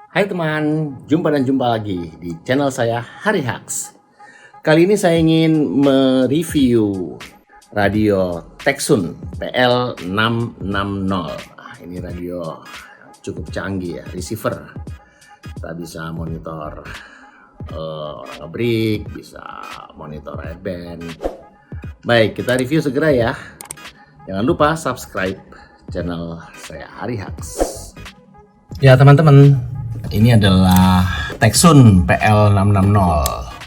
Hai teman, jumpa lagi di channel saya Hari Haks. Kali ini saya ingin mereview radio Teksun PL660. Ini radio cukup canggih ya, receiver. Kita bisa monitor orang ngebreak, bisa monitor airband. Baik, kita review segera ya. Jangan lupa subscribe channel saya Hari Haks. Ya teman-teman, ini adalah Teksun PL660.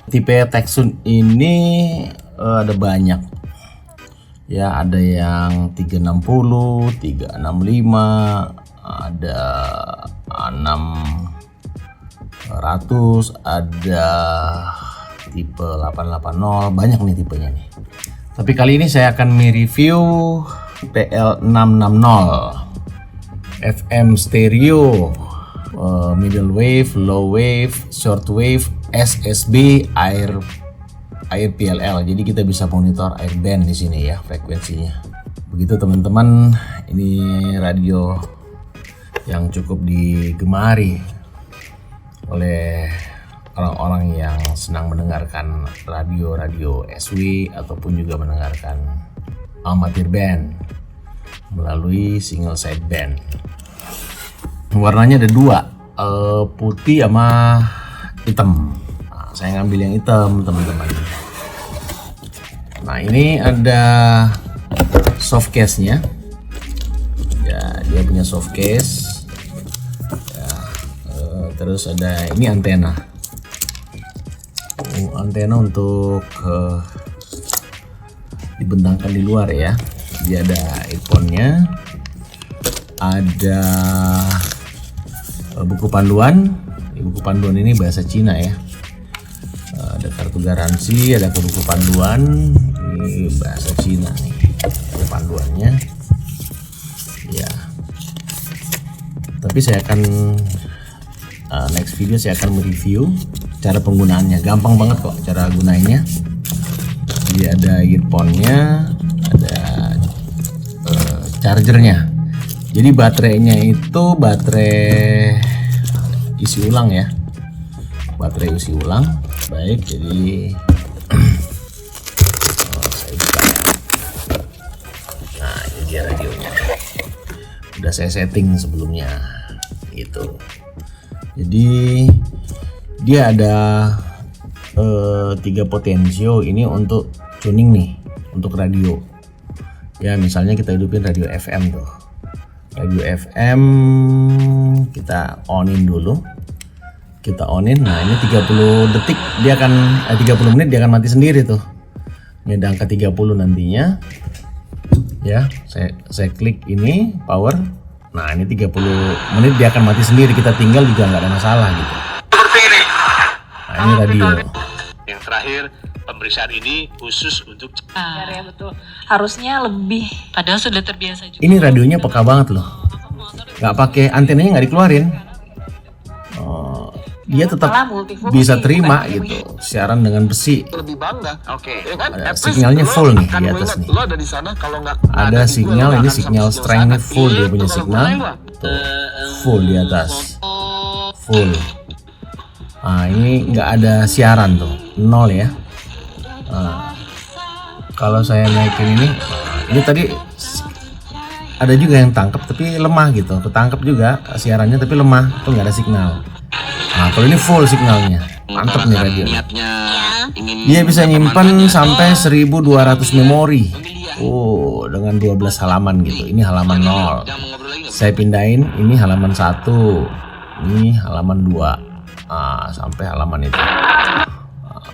Tipe Teksun ini ada banyak. Ya, ada yang 360, 365, ada 600, ada tipe 880, banyak nih tipenya nih. Tapi kali ini saya akan mereview PL660 FM stereo, middle wave, low wave, short wave, SSB, air PLL. Jadi kita bisa monitor air band di sini ya, frekuensinya. Begitu teman-teman, ini radio yang cukup digemari oleh orang-orang yang senang mendengarkan radio SW ataupun juga mendengarkan amatir band melalui single side band. Warnanya ada dua, putih sama hitam. Nah, saya ngambil yang hitam teman-teman. Nah, ini ada soft case-nya. Ya, dia punya soft case. Ya, terus ada ini antena. Antena untuk dibentangkan di luar ya. Dia ada earphone-nya, ada buku panduan. Buku panduan ini bahasa Cina ya. Ada kartu garansi, ada buku panduan. Ini bahasa Cina nih, buku panduannya. Ya. Tapi saya akan next video saya akan mereview cara penggunaannya. Gampang banget kok cara gunainnya. Jadi ada earphone-nya, ada chargernya. Jadi baterainya itu baterai isi ulang ya. Baterai isi ulang. Baik, jadi saya buka ya. Nah, ini dia radionya. Udah saya setting sebelumnya gitu. Jadi dia ada 3 potensio ini untuk tuning nih, untuk radio. Ya, misalnya kita hidupin radio FM tuh. Radio FM kita onin dulu. Kita onin. Nah, ini 30 detik dia akan 30 menit dia akan mati sendiri tuh. Ini ada angka 30 nantinya. Ya, saya klik ini power. Nah, ini 30 menit dia akan mati sendiri. Kita tinggal juga nggak ada masalah gitu. Nah, ini radio. Yang terakhir, pemeriksaan ini khusus untuk Ya betul. Harusnya lebih. Padahal sudah terbiasa juga. Ini radionya peka banget loh. Nggak pakai antenanya, nggak dikeluarin. Dia tetap bisa terima gitu siaran dengan besi. lebih bangga. Oke. Ya kan? Ada sinyalnya full nih di atas nih. Lo ada di sana, kalau nggak Ada sinyal, ini sinyal strength-nya full, dia punya signal. Tuh, full di atas. Full. Nah, ini nggak ada siaran tuh, 0 ya. Nah, kalau saya naikin ini tadi ada juga yang tangkap tapi lemah gitu, ketangkep juga siarannya tapi lemah, tuh nggak ada signal. Nah, kalau ini full signalnya, mantep nih radio. Dia bisa nyimpan sampai 1200 memori. Oh, dengan 12 halaman gitu. Ini halaman 0. Saya pindahin, ini halaman 1, ini halaman 2, sampai halaman itu.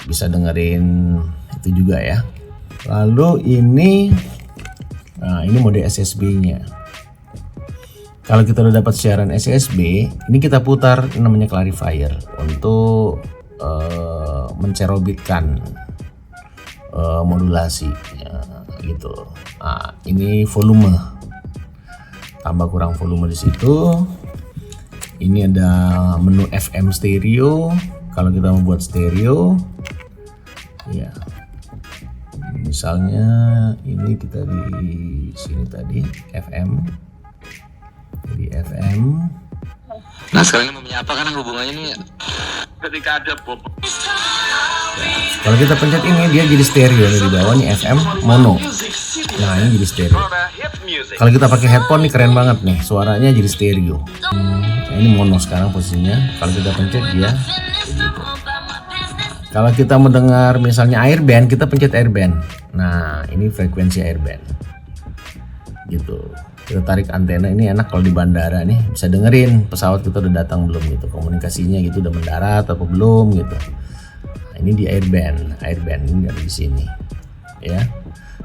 Bisa dengerin itu juga ya. Lalu ini mode SSB-nya. Kalau kita udah dapat siaran SSB, ini kita putar namanya clarifier untuk mencerobitkan modulasi ya, gitu. Nah, ini volume. Tambah kurang volume di situ. Ini ada menu FM stereo. Kalau kita mau buat stereo, ya. Misalnya ini kita di sini tadi FM. Jadi FM Nah sekarang ini mau menyapa kan hubungannya nih. Ketika ada bom. Kalau kita pencet ini dia jadi stereo nih, di bawah nih FM mono. Nah ini jadi stereo. Kalau kita pakai headphone nih keren banget nih, suaranya jadi stereo. Nah, ini mono sekarang posisinya. Kalau kita pencet dia begitu. Kalau kita mendengar misalnya airband, kita pencet airband. Nah ini frekuensi airband gitu. Kita tarik antena, ini enak kalau di bandara nih, bisa dengerin pesawat kita udah datang belum gitu, komunikasinya gitu, udah mendarat atau belum gitu. Nah, ini di airband ini ada di sini ya.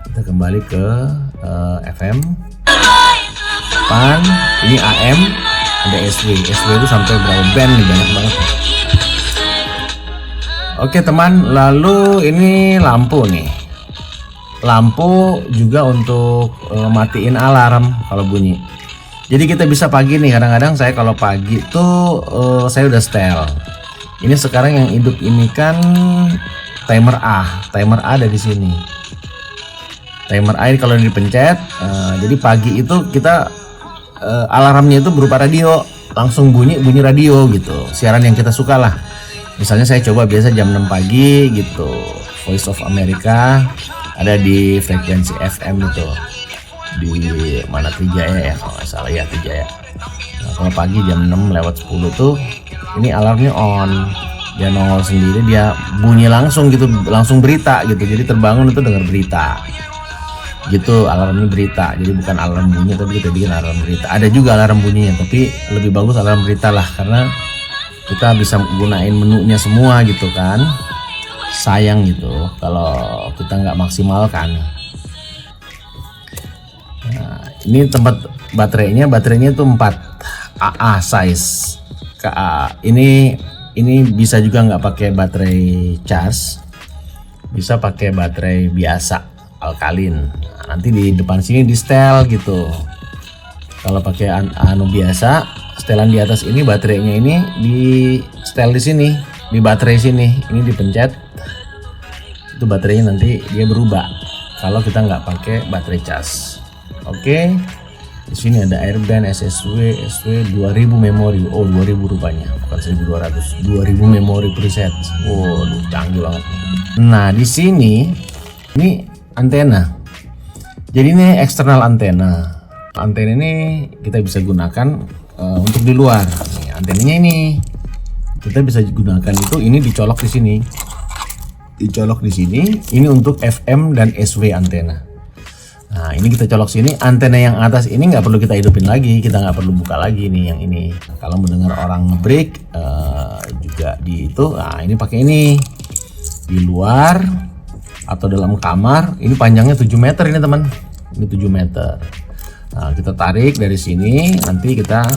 Kita kembali ke FM PAN, ini AM, ada SW itu sampai berapa band nih, banyak banget. Oke teman, lalu ini lampu nih. Lampu juga untuk matiin alarm kalau bunyi. Jadi kita bisa pagi nih, kadang-kadang saya kalau pagi tuh saya udah setel. Ini sekarang yang hidup ini kan timer A ada di sini. Timer A ini kalau dipencet, jadi pagi itu kita alarmnya itu berupa radio, langsung bunyi radio gitu. Siaran yang kita suka lah. Misalnya saya coba biasa jam 6 pagi gitu, Voice of America. Ada di frekuensi FM itu di mana Trijaya ya kalau nggak salah ya, Trijaya. Nah, kalau pagi jam 6 lewat 10 tuh ini alarmnya on, dia nongol sendiri, dia bunyi langsung gitu, langsung berita gitu. Jadi terbangun itu dengar berita gitu, alarmnya berita. Jadi bukan alarm bunyi tapi kita bikin alarm berita. Ada juga alarm bunyinya tapi lebih bagus alarm berita lah, karena kita bisa gunain menunya semua gitu kan. Sayang gitu kalau kita nggak maksimalkan. Nah, ini tempat baterainya itu 4 AA size KA. Ini bisa juga nggak pakai baterai charge, bisa pakai baterai biasa alkalin. Nah, nanti di depan sini di setel gitu. Kalau pakai biasa, setelan di atas ini baterainya ini di setel di sini, di baterai sini. Ini dipencet, itu baterainya nanti dia berubah kalau kita nggak pakai baterai cas. Oke, di sini ada airband, SSW 2000 memori. Oh 2000 rupanya, bukan 1200. 2000 memori preset. Oh canggih banget. Nah di sini ini antena. Jadi ini eksternal antena. Antena ini kita bisa gunakan untuk di luar. Nih, antenanya ini kita bisa gunakan itu. Ini dicolok di sini. Dicolok di sini, ini untuk FM dan SW antena. Nah ini kita colok sini, antena yang atas ini nggak perlu kita hidupin lagi, kita nggak perlu buka lagi nih yang ini. Nah, kalau mendengar orang ngebreak juga di itu, nah ini pakai ini di luar atau dalam kamar. Ini panjangnya 7 meter ini teman, ini 7 meter. Nah kita tarik dari sini, nanti kita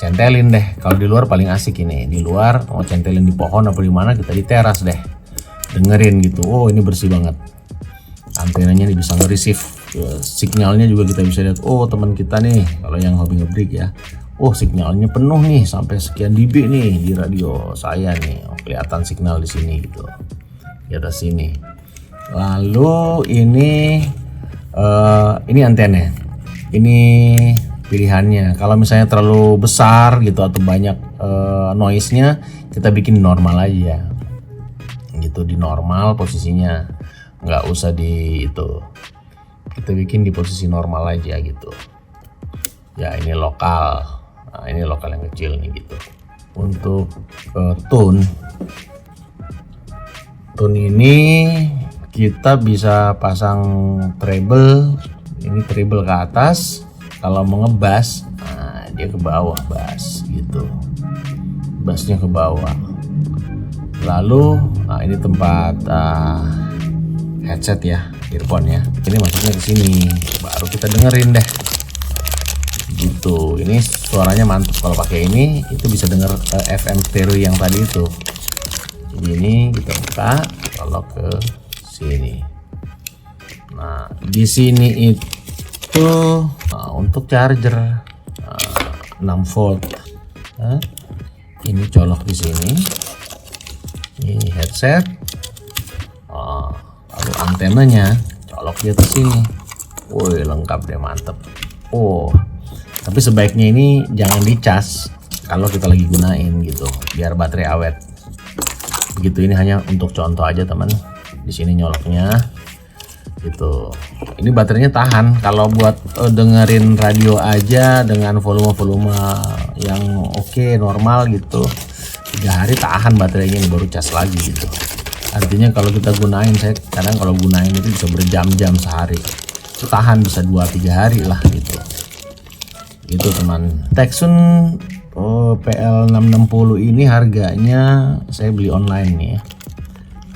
centelin deh. Kalau di luar paling asik ini, di luar mau centelin di pohon apa di mana, kita di teras deh. Dengerin gitu. Oh ini bersih banget, antenanya ini bisa nge-receive signalnya juga. Kita bisa lihat, oh teman kita nih kalau yang hobi ngebreak ya, oh signalnya penuh nih sampai sekian dB nih di radio saya nih. Oh, kelihatan signal di sini gitu, di atas sini. Lalu ini antena, ini pilihannya. Kalau misalnya terlalu besar gitu atau banyak noise-nya, kita bikin normal aja gitu, di normal posisinya, nggak usah di itu, kita bikin di posisi normal aja gitu ya. Ini lokal, nah ini lokal yang kecil nih gitu. Untuk tone ini kita bisa pasang treble, ini treble ke atas. Kalau mau ngebass, nah dia ke bawah bass gitu, bassnya ke bawah. Lalu nah ini tempat headset ya, earphone ya. Ini masuknya ke sini, baru kita dengerin deh gitu. Ini suaranya mantap kalau pakai ini. Itu bisa denger FM stereo yang tadi itu. Jadi ini kita buka, kalau ke sini. Nah di sini itu untuk charger 6 volt. Nah, ini colok di sini. Ini headset, lalu antenanya colok di atas sini. Woi lengkap deh, mantep. Oh tapi sebaiknya ini jangan dicas, kalau kita lagi gunain gitu, biar baterai awet. Begitu, ini hanya untuk contoh aja teman. Di sini nyoloknya gitu. Ini baterainya tahan kalau buat dengerin radio aja dengan volume yang oke, normal gitu. 3 hari tahan baterainya, ini baru cas lagi gitu. Artinya kalau kita gunain, saya kadang kalau gunain itu bisa berjam-jam sehari. Itu tahan bisa 2-3 hari lah gitu. Itu teman. Teksun PL660 ini harganya saya beli online nih ya.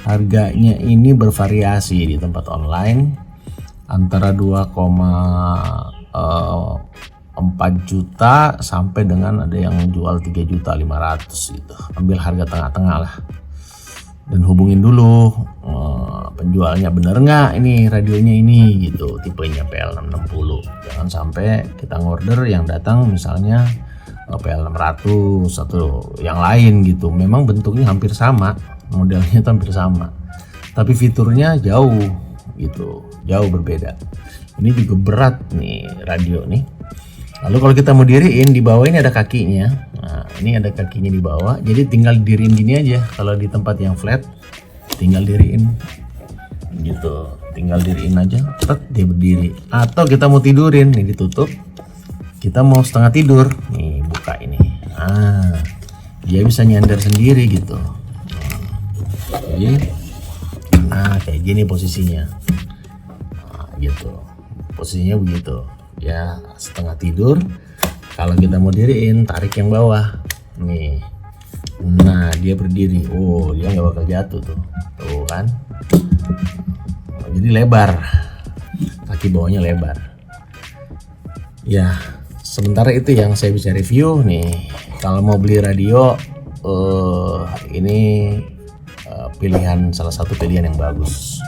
Harganya ini bervariasi di tempat online antara 2,4 juta sampai dengan ada yang jual 3.500.000 gitu. Ambil harga tengah-tengah lah. Dan hubungin dulu penjualnya, bener nggak ini radionya ini gitu, tipenya PL660. Jangan sampai kita ngorder yang datang misalnya PL600 atau yang lain gitu. Memang bentuknya hampir sama, modelnya itu hampir sama, tapi fiturnya jauh gitu, jauh berbeda. Ini juga berat nih radio nih. Lalu kalau kita mau diriin, di bawah ini ada kakinya. Nah, ini ada kakinya di bawah, jadi tinggal diriin gini aja. Kalau di tempat yang flat, tinggal diriin gitu, tinggal diriin aja, dia berdiri. Atau kita mau tidurin, nih ditutup. Kita mau setengah tidur, nih buka ini. Nah, dia bisa nyender sendiri gitu. Jadi, nah kayak gini posisinya. Nah, gitu, posisinya begitu. Ya setengah tidur. Kalau kita mau diriin, tarik yang bawah nih. Nah dia berdiri. Oh, dia nggak bakal jatuh tuh kan. Jadi lebar, kaki bawahnya lebar ya. Sementara itu yang saya bisa review nih. Kalau mau beli radio, ini pilihan, salah satu pilihan yang bagus.